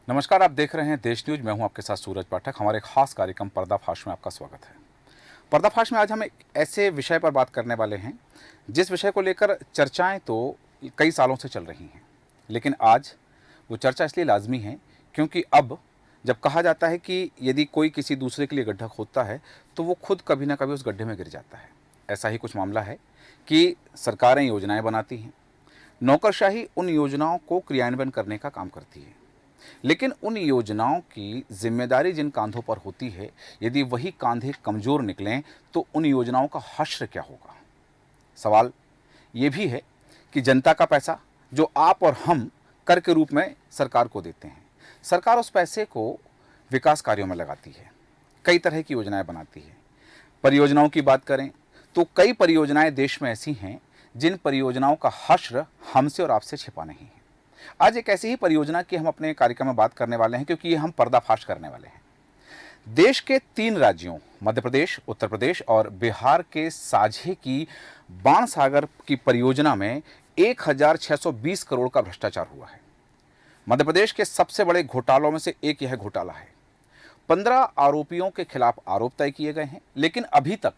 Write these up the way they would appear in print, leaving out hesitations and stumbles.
नमस्कार, आप देख रहे हैं देश न्यूज। मैं हूं आपके साथ सूरज पाठक। हमारे खास कार्यक्रम पर्दाफाश में आपका स्वागत है। पर्दाफाश में आज हम एक ऐसे विषय पर बात करने वाले हैं जिस विषय को लेकर चर्चाएं तो कई सालों से चल रही हैं, लेकिन आज वो चर्चा इसलिए लाजमी है क्योंकि अब जब कहा जाता है कि यदि कोई किसी दूसरे के लिए गड्ढा खोदता है तो वो खुद कभी ना कभी उस गड्ढे में गिर जाता है। ऐसा ही कुछ मामला है कि सरकारें योजनाएं बनाती हैं, नौकरशाही उन योजनाओं को क्रियान्वयन करने का काम करती है, लेकिन उन योजनाओं की जिम्मेदारी जिन कांधों पर होती है, यदि वही कांधे कमज़ोर निकलें तो उन योजनाओं का हश्र क्या होगा। सवाल ये भी है कि जनता का पैसा जो आप और हम कर के रूप में सरकार को देते हैं, सरकार उस पैसे को विकास कार्यों में लगाती है, कई तरह की योजनाएं बनाती है। परियोजनाओं की बात करें तो कई परियोजनाएं देश में ऐसी हैं जिन परियोजनाओं का हश्र हमसे और आपसे छिपा नहीं है। आज एक ऐसी ही परियोजना की हम अपने कार्यक्रम में बात करने वाले हैं क्योंकि ये हम पर्दाफाश करने वाले हैं। देश के 3 राज्यों मध्य प्रदेश, उत्तर प्रदेश और बिहार के साझे की बाणसागर की परियोजना में 1620 करोड़ का भ्रष्टाचार हुआ है। मध्य प्रदेश के सबसे बड़े घोटालों में से एक यह घोटाला है। 15 आरोपियों के खिलाफ आरोप तय किए गए हैं, लेकिन अभी तक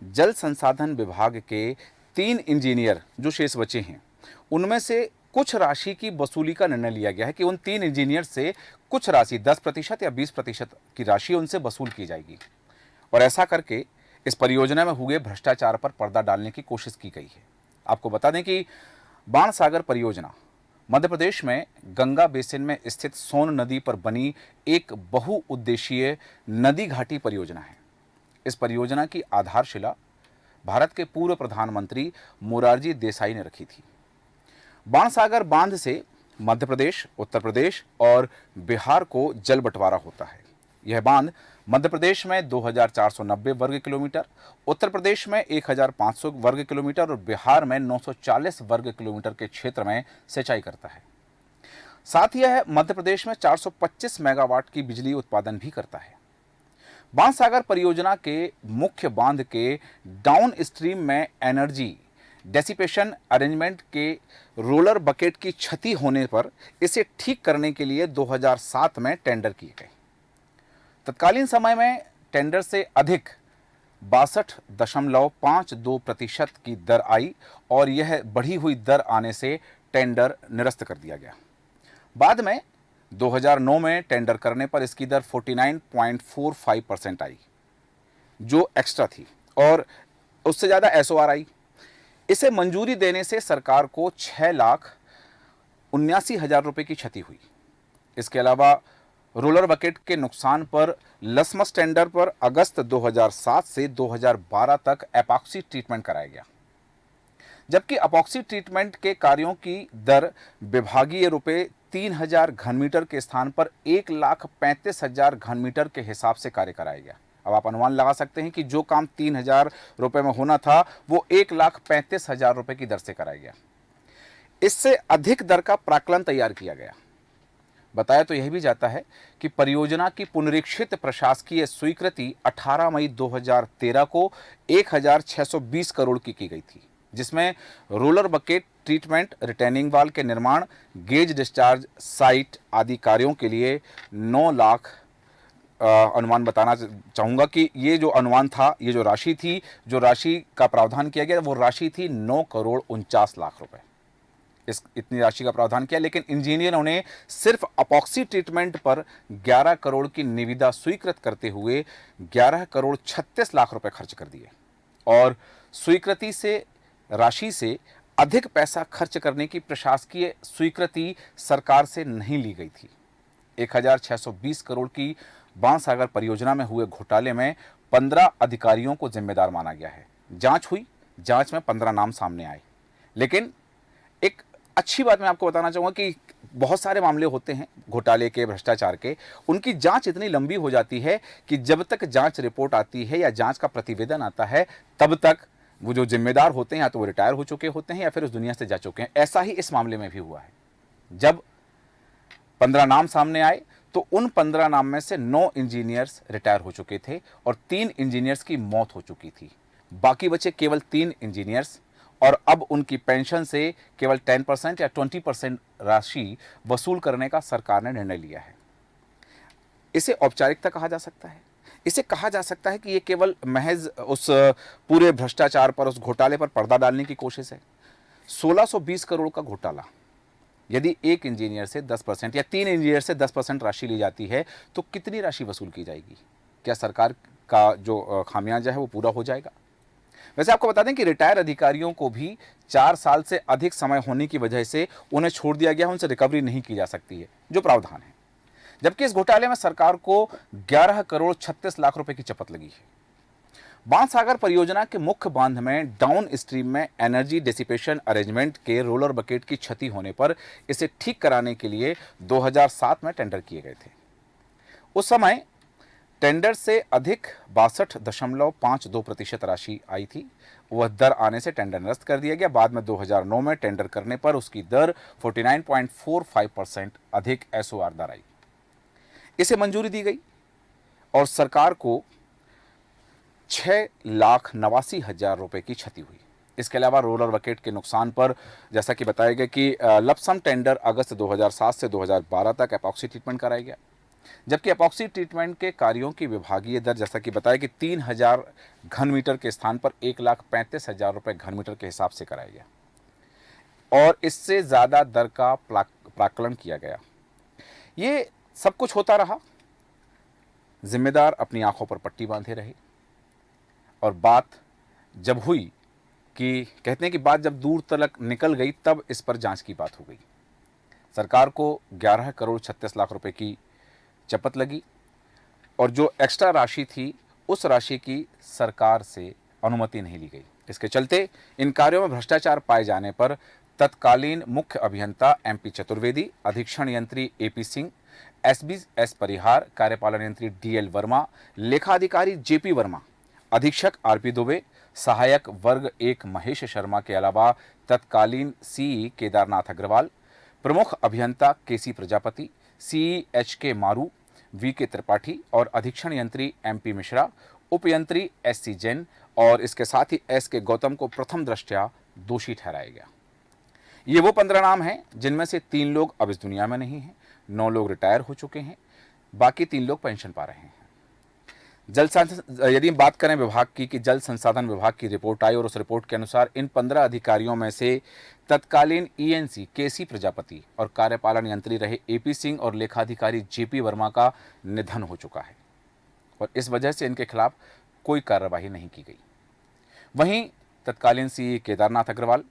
जल संसाधन विभाग के 3 इंजीनियर जो शेष बचे हैं, उनमें से कुछ राशि की वसूली का निर्णय लिया गया है कि उन 3 इंजीनियर से कुछ राशि 10% या 20% की राशि उनसे वसूल की जाएगी। और ऐसा करके इस परियोजना में हुए भ्रष्टाचार पर पर्दा डालने की कोशिश की गई है। आपको बता दें कि बाणसागर परियोजना मध्य प्रदेश में गंगा बेसिन में स्थित सोन नदी पर बनी एक बहुउद्देशीय नदी घाटी परियोजना है। इस परियोजना की आधारशिला भारत के पूर्व प्रधानमंत्री मोरारजी देसाई ने रखी थी। बाणसागर बांध से मध्य प्रदेश, उत्तर प्रदेश और बिहार को जल बंटवारा होता है। यह बांध मध्य प्रदेश में 2490 वर्ग किलोमीटर, उत्तर प्रदेश में 1500 वर्ग किलोमीटर और बिहार में 940 वर्ग किलोमीटर के क्षेत्र में सिंचाई करता है। साथ ही यह मध्य प्रदेश में 425 मेगावाट की बिजली उत्पादन भी करता है। बाणसागर परियोजना के मुख्य बांध के डाउन स्ट्रीम में एनर्जी डेसिपेशन अरेंजमेंट के रोलर बकेट की क्षति होने पर इसे ठीक करने के लिए 2007 में टेंडर किए गए। तत्कालीन समय में टेंडर से अधिक 62.52% की दर आई और यह बढ़ी हुई दर आने से टेंडर निरस्त कर दिया गया। बाद में 2009 में टेंडर करने पर इसकी दर 49.45% आई, जो एक्स्ट्रा थी, और उससे ज़्यादा एसओआर आई। इसे मंजूरी देने से सरकार को 6,79,000 रुपये की क्षति हुई। इसके अलावा रोलर बकेट के नुकसान पर लसमस टेंडर पर अगस्त 2007 से 2012 तक एपॉक्सी ट्रीटमेंट कराया गया, जबकि एपॉक्सी ट्रीटमेंट के कार्यों की दर विभागीय रुपये 3,000 घनमीटर के स्थान पर 1,35,000 घनमीटर के हिसाब से कार्य कराया गया। अब आप अनुमान लगा सकते हैं कि जो काम 3,000 रुपये में होना था वो 1,35,000 रुपये की दर से कराया गया। इससे अधिक दर का प्राक्कलन तैयार किया गया। बताया तो यह भी जाता है कि परियोजना की पुनरीक्षित प्रशासकीय स्वीकृति 18 मई 2013 को 1,620 करोड़ की गई थी, जिसमें रोलर बकेट ट्रीटमेंट, रिटेनिंग वाल के निर्माण, गेज डिस्चार्ज साइट आदि कार्यों के लिए 9 लाख अनुमान बताना चाहूँगा कि ये जो अनुमान था, ये जो राशि थी, जो राशि का प्रावधान किया गया वो राशि थी 9,49,00,000 रुपए। इतनी राशि का प्रावधान किया, लेकिन इंजीनियरों ने सिर्फ अपॉक्सी ट्रीटमेंट पर 11 करोड़ की निविदा स्वीकृत करते हुए 11,36,00,000 रुपए खर्च कर दिए और स्वीकृति से राशि से अधिक पैसा खर्च करने की प्रशासकीय स्वीकृति सरकार से नहीं ली गई थी। 1,620 करोड़ की बाणसागर परियोजना में हुए घोटाले में 15 अधिकारियों को जिम्मेदार माना गया है। जांच हुई, जांच में 15 नाम सामने आए, लेकिन एक अच्छी बात मैं आपको बताना चाहूँगा कि बहुत सारे मामले होते हैं घोटाले के, भ्रष्टाचार के, उनकी जांच इतनी लंबी हो जाती है कि जब तक जांच रिपोर्ट आती है या जांच का प्रतिवेदन आता है, तब तक वो जो जिम्मेदार होते हैं या तो वो रिटायर हो चुके होते हैं या फिर उस दुनिया से जा चुके हैं। ऐसा ही इस मामले में भी हुआ है। जब 15 नाम सामने आए तो उन 15 नाम में से 9 इंजीनियर्स रिटायर हो चुके थे और 3 इंजीनियर्स की मौत हो चुकी थी। बाकी बचे केवल 3 इंजीनियर्स और अब उनकी पेंशन से केवल 10% या 20% राशि वसूल करने का सरकार ने निर्णय लिया है। इसे औपचारिकता कहा जा सकता है। इसे कहा जा सकता है कि ये केवल महज उस पूरे भ्रष्टाचार पर, उस घोटाले पर पर्दा डालने की कोशिश है। 1620 करोड़ का घोटाला, यदि एक इंजीनियर से 10% या 3 इंजीनियर से 10% राशि ली जाती है तो कितनी राशि वसूल की जाएगी? क्या सरकार का जो खामियाजा है वो पूरा हो जाएगा? वैसे आपको बता दें कि रिटायर अधिकारियों को भी 4 साल से अधिक समय होने की वजह से उन्हें छोड़ दिया गया, उनसे रिकवरी नहीं की जा सकती है, जो प्रावधान है। जबकि इस घोटाले में सरकार को 11 करोड़ 36 लाख रुपए की चपत लगी है। बांधसागर परियोजना के मुख्य बांध में डाउन स्ट्रीम में एनर्जी डिसिपेशन अरेंजमेंट के रोलर बकेट की क्षति होने पर इसे ठीक कराने के लिए 2007 में टेंडर किए गए थे। उस समय टेंडर से अधिक 62.52% राशि आई थी। वह दर आने से टेंडर निरस्त कर दिया गया। बाद में 2009 में टेंडर करने पर उसकी दर 49.45% अधिक एसओआर दर आई। इसे मंजूरी दी गई और सरकार को 6,89,000 रुपए की क्षति हुई। इसके अलावा रोलर बकेट के नुकसान पर जैसा कि बताया गया कि लपसम टेंडर अगस्त 2007 से 2012 तक एपॉक्सी ट्रीटमेंट कराया गया, जबकि एपॉक्सी ट्रीटमेंट के कार्यों की विभागीय दर जैसा कि बताया कि 3,000 घन मीटर के स्थान पर 1,35,000 रुपये घन मीटर के हिसाब से कराया गया और इससे ज़्यादा दर का प्राक्कलन किया गया। ये सब कुछ होता रहा, जिम्मेदार अपनी आंखों पर पट्टी बांधे रहे और बात जब हुई कि कहते हैं कि बात जब दूर तक निकल गई तब इस पर जांच की बात हो गई। सरकार को 11 करोड़ 36 लाख रुपए की चपत लगी और जो एक्स्ट्रा राशि थी उस राशि की सरकार से अनुमति नहीं ली गई। इसके चलते इन कार्यों में भ्रष्टाचार पाए जाने पर तत्कालीन मुख्य अभियंता एमपी चतुर्वेदी, अधीक्षण यंत्री एपी सिंह, एसबीएस परिहार, कार्यपालन यंत्री डीएल वर्मा, लेखाधिकारी जेपी वर्मा, अधीक्षक आरपी दुबे, सहायक वर्ग 1 महेश शर्मा के अलावा तत्कालीन सीई केदारनाथ अग्रवाल, प्रमुख अभियंता केसी प्रजापति, सीई एचके मारू, वीके त्रिपाठी और अधीक्षण यंत्री एमपी मिश्रा, उपयंत्री एससी जैन और इसके साथ ही एसके गौतम को प्रथम दृष्टया दोषी ठहराया गया। ये वो 15 नाम हैं जिनमें से 3 लोग अब इस दुनिया में नहीं हैं, 9 लोग रिटायर हो चुके हैं, बाकी 3 लोग पेंशन पा रहे हैं। यदि हम बात करें विभाग की कि जल संसाधन विभाग की रिपोर्ट आई और उस रिपोर्ट के अनुसार इन 15 अधिकारियों में से तत्कालीन ईएनसी केसी प्रजापति और कार्यपालन यंत्री रहे एपी सिंह और लेखाधिकारी जेपी वर्मा का निधन हो चुका है और इस वजह से इनके खिलाफ कोई कार्रवाई नहीं की गई। वहीं तत्कालीन सीई केदारनाथ अग्रवाल,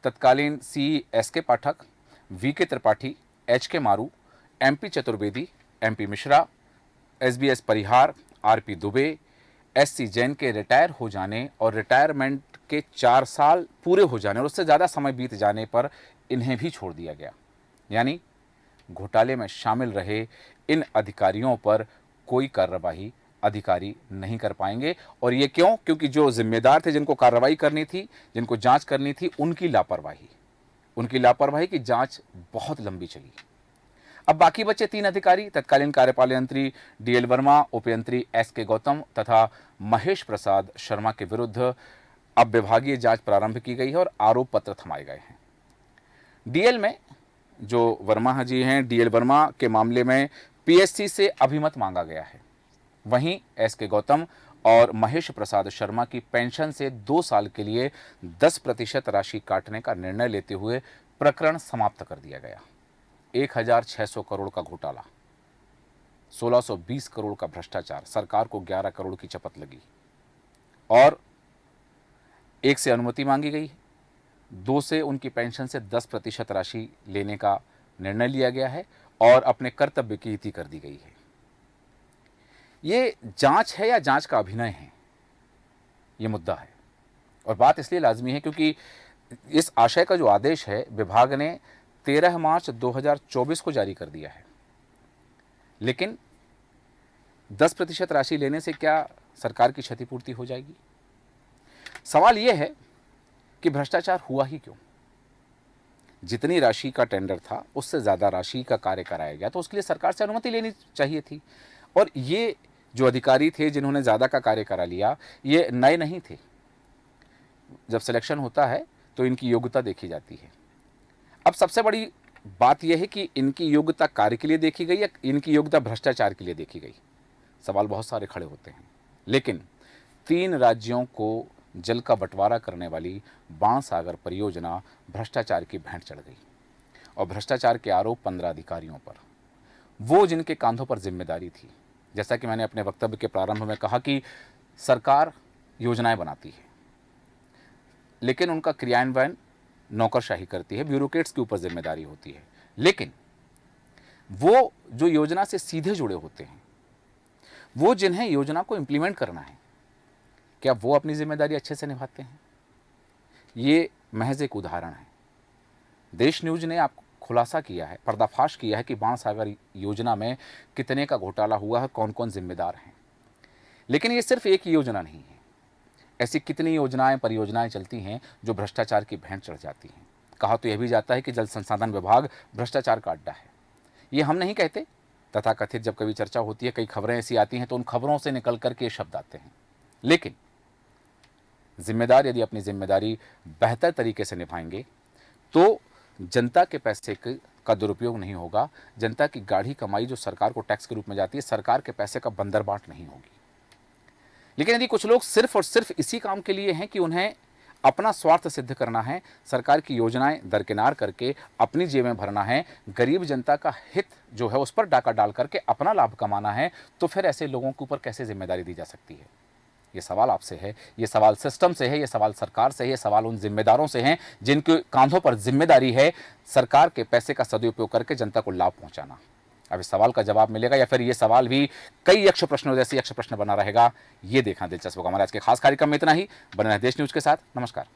तत्कालीन CE SK Pathak, VK Tripathi, HK Maru, MP Chaturvedi, MP Mishra, SBS Parihar, RP Dubey, SC Jain के रिटायर हो जाने और रिटायरमेंट के 4 साल पूरे हो जाने और उससे ज़्यादा समय बीत जाने पर इन्हें भी छोड़ दिया गया। यानी घोटाले में शामिल रहे इन अधिकारियों पर कोई कार्रवाई अधिकारी नहीं कर पाएंगे। और ये क्यों? क्योंकि जो जिम्मेदार थे, जिनको कार्रवाई करनी थी, जिनको जांच करनी थी, उनकी लापरवाही की जांच बहुत लंबी चली। अब बाकी बचे 3 अधिकारी, तत्कालीन कार्यपालन यंत्री डीएल वर्मा, उपयंत्री एसके गौतम तथा महेश प्रसाद शर्मा के विरुद्ध अब विभागीय जांच प्रारंभ की गई है और आरोप पत्र थमाए गए हैं। डीएल में जो वर्मा जी हैं, डीएल वर्मा के मामले में पीएससी से अभिमत मांगा गया है। वहीं एसके गौतम और महेश प्रसाद शर्मा की पेंशन से 2 साल के लिए 10% राशि काटने का निर्णय लेते हुए प्रकरण समाप्त कर दिया गया। 1,600 करोड़ का घोटाला, 1620 करोड़ का भ्रष्टाचार, सरकार को 11 करोड़ की चपत लगी और 1 से अनुमति मांगी गई, 2 से उनकी पेंशन से 10% राशि लेने का निर्णय लिया गया है और अपने कर्तव्य की इति कर दी गई है। ये जांच है या जांच का अभिनय है, ये मुद्दा है और बात इसलिए लाजमी है क्योंकि इस आशय का जो आदेश है विभाग ने 13 मार्च 2024 को जारी कर दिया है, लेकिन 10% राशि लेने से क्या सरकार की क्षतिपूर्ति हो जाएगी? सवाल यह है कि भ्रष्टाचार हुआ ही क्यों? जितनी राशि का टेंडर था उससे ज़्यादा राशि का कार्य कराया गया तो उसके लिए सरकार से अनुमति लेनी चाहिए थी। और ये जो अधिकारी थे जिन्होंने ज़्यादा का कार्य करा लिया, ये नए नहीं थे। जब सिलेक्शन होता है तो इनकी योग्यता देखी जाती है। अब सबसे बड़ी बात यह है कि इनकी योग्यता कार्य के लिए देखी गई या इनकी योग्यता भ्रष्टाचार के लिए देखी गई। सवाल बहुत सारे खड़े होते हैं। लेकिन 3 राज्यों को जल का बंटवारा करने वाली बाणसागर परियोजना भ्रष्टाचार की भेंट चढ़ गई और भ्रष्टाचार के आरोप 15 अधिकारियों पर, वो जिनके कांधों पर जिम्मेदारी थी। जैसा कि मैंने अपने वक्तव्य के प्रारंभ में कहा कि सरकार योजनाएं बनाती है, लेकिन उनका क्रियान्वयन नौकरशाही करती है, ब्यूरोक्रेट्स के ऊपर जिम्मेदारी होती है। लेकिन वो जो योजना से सीधे जुड़े होते हैं, वो जिन्हें योजना को इम्प्लीमेंट करना है, क्या वो अपनी जिम्मेदारी अच्छे से निभाते हैं? ये महज एक उदाहरण है। देश न्यूज ने आपको खुलासा किया है, पर्दाफाश किया है कि बाणसागर योजना में कितने का घोटाला हुआ है, कौन कौन जिम्मेदार हैं। लेकिन ये सिर्फ एक योजना नहीं है, ऐसी कितनी योजनाएं, परियोजनाएं चलती हैं जो भ्रष्टाचार की भेंट चढ़ जाती हैं। कहा तो यह भी जाता है कि जल संसाधन विभाग भ्रष्टाचार का अड्डा है। ये हम नहीं कहते, तथाकथित जब कभी चर्चा होती है, कई खबरें ऐसी आती हैं तो उन खबरों से निकल करके ये शब्द आते हैं। लेकिन जिम्मेदार यदि अपनी जिम्मेदारी बेहतर तरीके से निभाएंगे तो जनता के पैसे का दुरुपयोग नहीं होगा। जनता की गाढ़ी कमाई जो सरकार को टैक्स के रूप में जाती है, सरकार के पैसे का बंदरबाट नहीं होगी। लेकिन यदि कुछ लोग सिर्फ और सिर्फ इसी काम के लिए हैं कि उन्हें अपना स्वार्थ सिद्ध करना है, सरकार की योजनाएं दरकिनार करके अपनी जेबें भरना है, गरीब जनता का हित जो है उस पर डाका डाल करके अपना लाभ कमाना है, तो फिर ऐसे लोगों के ऊपर कैसे जिम्मेदारी दी जा सकती है? ये सवाल आपसे है, ये सवाल सिस्टम से है, ये सवाल सरकार से है, ये सवाल उन जिम्मेदारों से हैं जिनके कांधों पर जिम्मेदारी है सरकार के पैसे का सदुपयोग करके जनता को लाभ पहुंचाना। अब इस सवाल का जवाब मिलेगा या फिर ये सवाल भी कई यक्ष प्रश्नों जैसे यक्ष प्रश्न बना रहेगा, ये देखना दिलचस्प होगा। हमारे आज के खास कार्यक्रम में इतना ही। बने रहें देश न्यूज के साथ। नमस्कार।